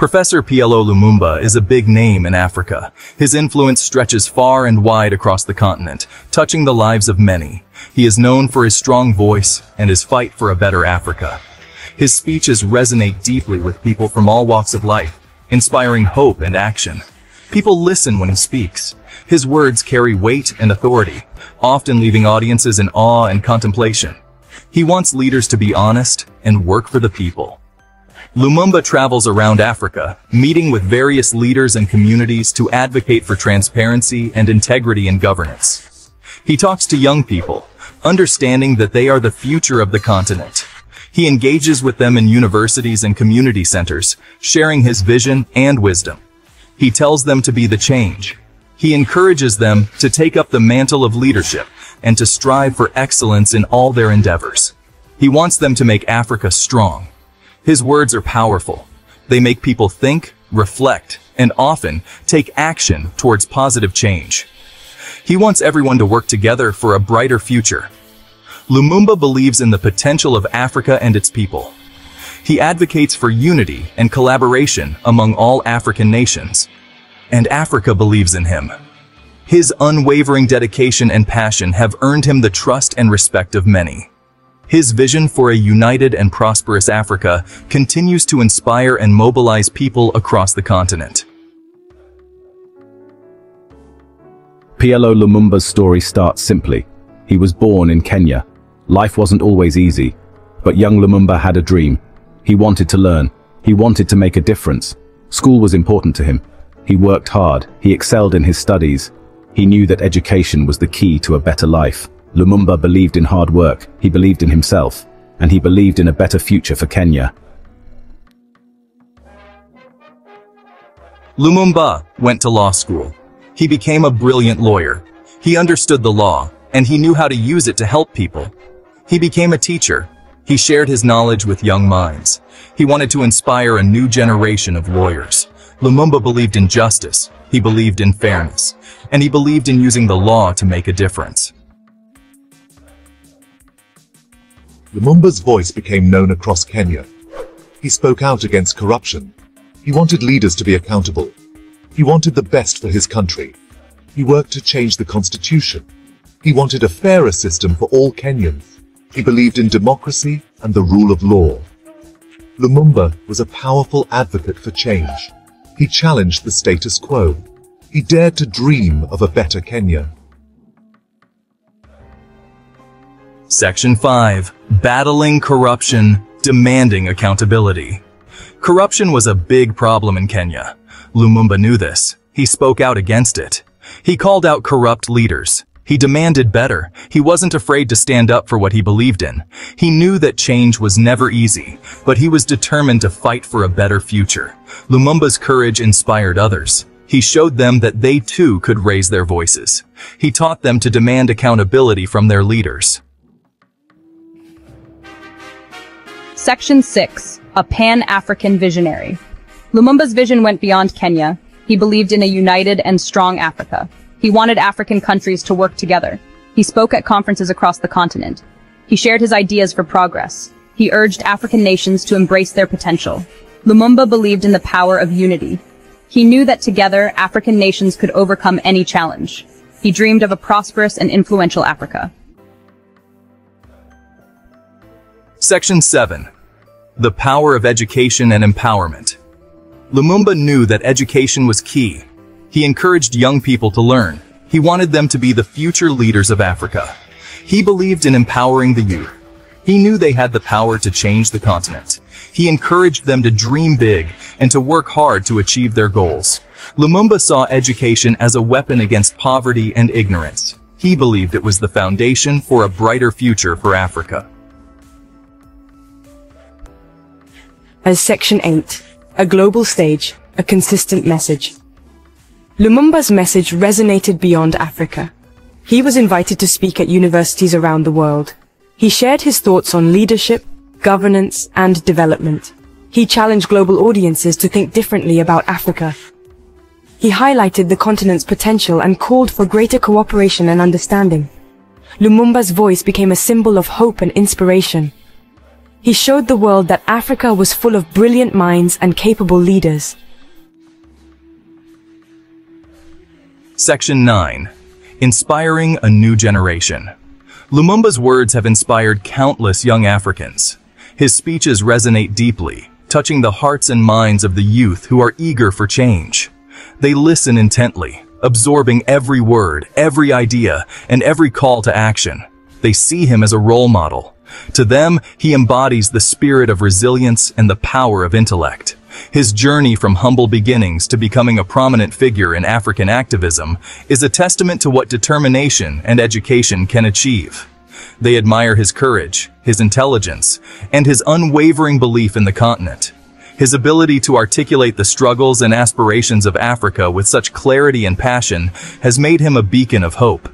Professor PLO Lumumba is a big name in Africa. His influence stretches far and wide across the continent, touching the lives of many. He is known for his strong voice and his fight for a better Africa. His speeches resonate deeply with people from all walks of life, inspiring hope and action. People listen when he speaks. His words carry weight and authority, often leaving audiences in awe and contemplation. He wants leaders to be honest and work for the people. Lumumba travels around Africa, meeting with various leaders and communities to advocate for transparency and integrity in governance. He talks to young people, understanding that they are the future of the continent. He engages with them in universities and community centers, sharing his vision and wisdom. He tells them to be the change. He encourages them to take up the mantle of leadership and to strive for excellence in all their endeavors. He wants them to make Africa strong. His words are powerful. They make people think, reflect, and often take action towards positive change. He wants everyone to work together for a brighter future. Lumumba believes in the potential of Africa and its people. He advocates for unity and collaboration among all African nations. And Africa believes in him. His unwavering dedication and passion have earned him the trust and respect of many. His vision for a united and prosperous Africa continues to inspire and mobilize people across the continent. PLO Lumumba's story starts simply. He was born in Kenya. Life wasn't always easy, but young Lumumba had a dream. He wanted to learn. He wanted to make a difference. School was important to him. He worked hard. He excelled in his studies. He knew that education was the key to a better life. Lumumba believed in hard work, he believed in himself, and he believed in a better future for Kenya. Lumumba went to law school. He became a brilliant lawyer. He understood the law, and he knew how to use it to help people. He became a teacher. He shared his knowledge with young minds. He wanted to inspire a new generation of lawyers. Lumumba believed in justice, he believed in fairness, and he believed in using the law to make a difference. Lumumba's voice became known across Kenya. He spoke out against corruption. He wanted leaders to be accountable. He wanted the best for his country. He worked to change the constitution. He wanted a fairer system for all Kenyans. He believed in democracy and the rule of law. Lumumba was a powerful advocate for change. He challenged the status quo. He dared to dream of a better Kenya. Section 5. Battling corruption, demanding accountability. Corruption was a big problem in Kenya. Lumumba knew this. He spoke out against it. He called out corrupt leaders. He demanded better. He wasn't afraid to stand up for what he believed in. He knew that change was never easy, but he was determined to fight for a better future. Lumumba's courage inspired others. He showed them that they too could raise their voices. He taught them to demand accountability from their leaders. Section 6. A Pan-African Visionary. Lumumba's vision went beyond Kenya. He believed in a united and strong Africa. He wanted African countries to work together. He spoke at conferences across the continent. He shared his ideas for progress. He urged African nations to embrace their potential. Lumumba believed in the power of unity. He knew that together, African nations could overcome any challenge. He dreamed of a prosperous and influential Africa. Section 7. The power of education and empowerment. Lumumba knew that education was key. He encouraged young people to learn. He wanted them to be the future leaders of Africa. He believed in empowering the youth. He knew they had the power to change the continent. He encouraged them to dream big and to work hard to achieve their goals. Lumumba saw education as a weapon against poverty and ignorance. He believed it was the foundation for a brighter future for Africa. As Section 8, a global stage, a consistent message. Lumumba's message resonated beyond Africa. He was invited to speak at universities around the world. He shared his thoughts on leadership, governance, and development. He challenged global audiences to think differently about Africa. He highlighted the continent's potential and called for greater cooperation and understanding. Lumumba's voice became a symbol of hope and inspiration. He showed the world that Africa was full of brilliant minds and capable leaders. Section 9. Inspiring a new generation. Lumumba's words have inspired countless young Africans. His speeches resonate deeply, touching the hearts and minds of the youth who are eager for change. They listen intently, absorbing every word, every idea, and every call to action. They see him as a role model. To them, he embodies the spirit of resilience and the power of intellect. His journey from humble beginnings to becoming a prominent figure in African activism is a testament to what determination and education can achieve. They admire his courage, his intelligence, and his unwavering belief in the continent. His ability to articulate the struggles and aspirations of Africa with such clarity and passion has made him a beacon of hope.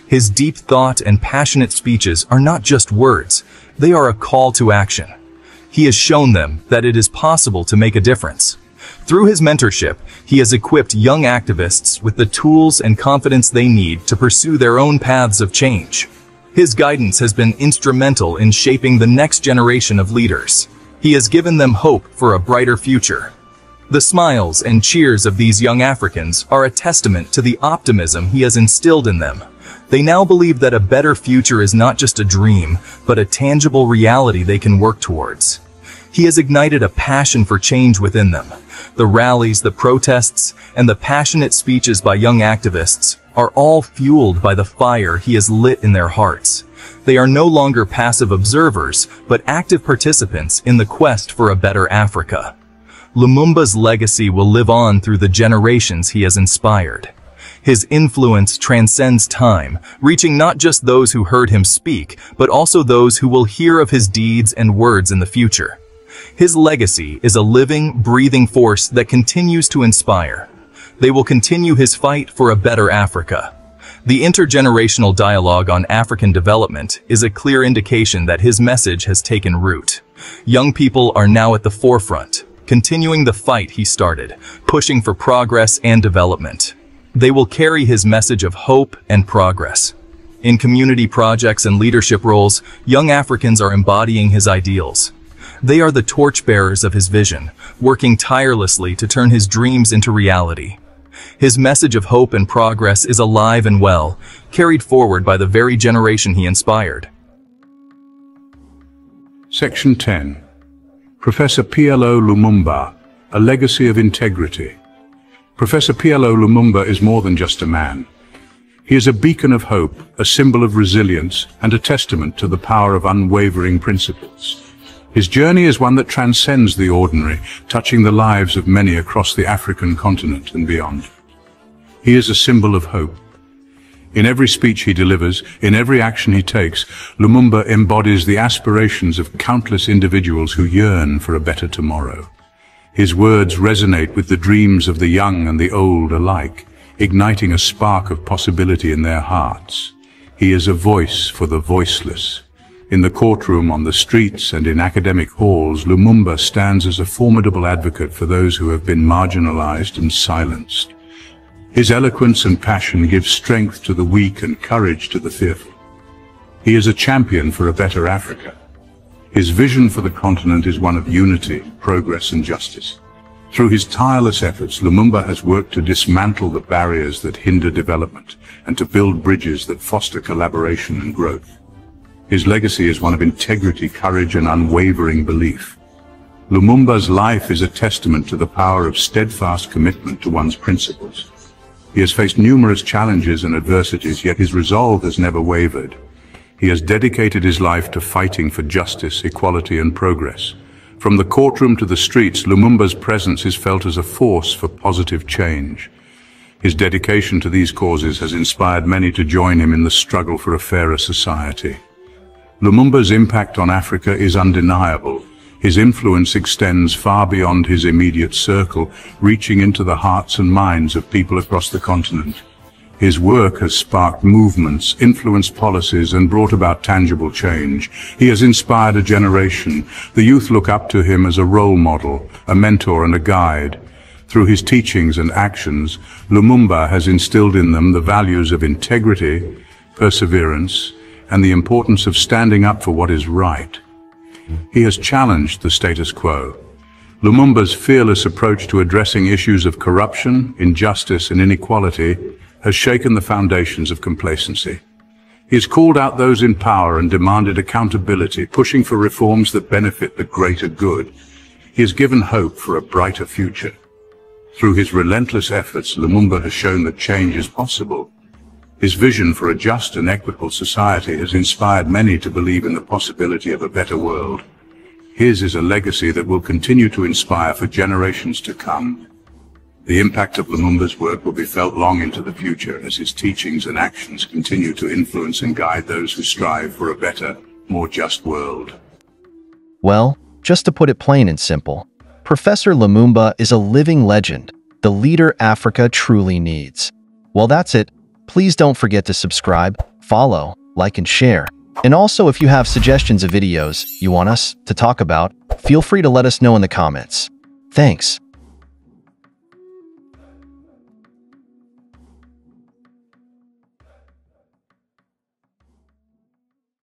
His deep thought and passionate speeches are not just words, they are a call to action. He has shown them that it is possible to make a difference. Through his mentorship, he has equipped young activists with the tools and confidence they need to pursue their own paths of change. His guidance has been instrumental in shaping the next generation of leaders. He has given them hope for a brighter future. The smiles and cheers of these young Africans are a testament to the optimism he has instilled in them. They now believe that a better future is not just a dream, but a tangible reality they can work towards. He has ignited a passion for change within them. The rallies, the protests, and the passionate speeches by young activists are all fueled by the fire he has lit in their hearts. They are no longer passive observers, but active participants in the quest for a better Africa. Lumumba's legacy will live on through the generations he has inspired. His influence transcends time, reaching not just those who heard him speak, but also those who will hear of his deeds and words in the future. His legacy is a living, breathing force that continues to inspire. They will continue his fight for a better Africa. The intergenerational dialogue on African development is a clear indication that his message has taken root. Young people are now at the forefront, continuing the fight he started, pushing for progress and development. They will carry his message of hope and progress. In community projects and leadership roles, young Africans are embodying his ideals. They are the torchbearers of his vision, working tirelessly to turn his dreams into reality. His message of hope and progress is alive and well, carried forward by the very generation he inspired. Section 10. Professor PLO Lumumba, a legacy of integrity. Professor PLO Lumumba is more than just a man. He is a beacon of hope, a symbol of resilience, and a testament to the power of unwavering principles. His journey is one that transcends the ordinary, touching the lives of many across the African continent and beyond. He is a symbol of hope. In every speech he delivers, in every action he takes, Lumumba embodies the aspirations of countless individuals who yearn for a better tomorrow. His words resonate with the dreams of the young and the old alike, igniting a spark of possibility in their hearts. He is a voice for the voiceless. In the courtroom, on the streets, and in academic halls, Lumumba stands as a formidable advocate for those who have been marginalized and silenced. His eloquence and passion give strength to the weak and courage to the fearful. He is a champion for a better Africa. His vision for the continent is one of unity, progress, and justice. Through his tireless efforts, Lumumba has worked to dismantle the barriers that hinder development and to build bridges that foster collaboration and growth. His legacy is one of integrity, courage, and unwavering belief. Lumumba's life is a testament to the power of steadfast commitment to one's principles. He has faced numerous challenges and adversities, yet his resolve has never wavered. He has dedicated his life to fighting for justice, equality, and progress. From the courtroom to the streets, Lumumba's presence is felt as a force for positive change. His dedication to these causes has inspired many to join him in the struggle for a fairer society. Lumumba's impact on Africa is undeniable. His influence extends far beyond his immediate circle, reaching into the hearts and minds of people across the continent. His work has sparked movements, influenced policies, and brought about tangible change. He has inspired a generation. The youth look up to him as a role model, a mentor, and a guide. Through his teachings and actions, Lumumba has instilled in them the values of integrity, perseverance, and the importance of standing up for what is right. He has challenged the status quo. Lumumba's fearless approach to addressing issues of corruption, injustice, and inequality has shaken the foundations of complacency. He has called out those in power and demanded accountability, pushing for reforms that benefit the greater good. He has given hope for a brighter future. Through his relentless efforts, Lumumba has shown that change is possible. His vision for a just and equitable society has inspired many to believe in the possibility of a better world. His is a legacy that will continue to inspire for generations to come. The impact of Lumumba's work will be felt long into the future as his teachings and actions continue to influence and guide those who strive for a better, more just world. Well, just to put it plain and simple, Professor Lumumba is a living legend, the leader Africa truly needs. Well, that's it. Please don't forget to subscribe, follow, like, and share. And also, if you have suggestions of videos you want us to talk about, feel free to let us know in the comments. Thanks.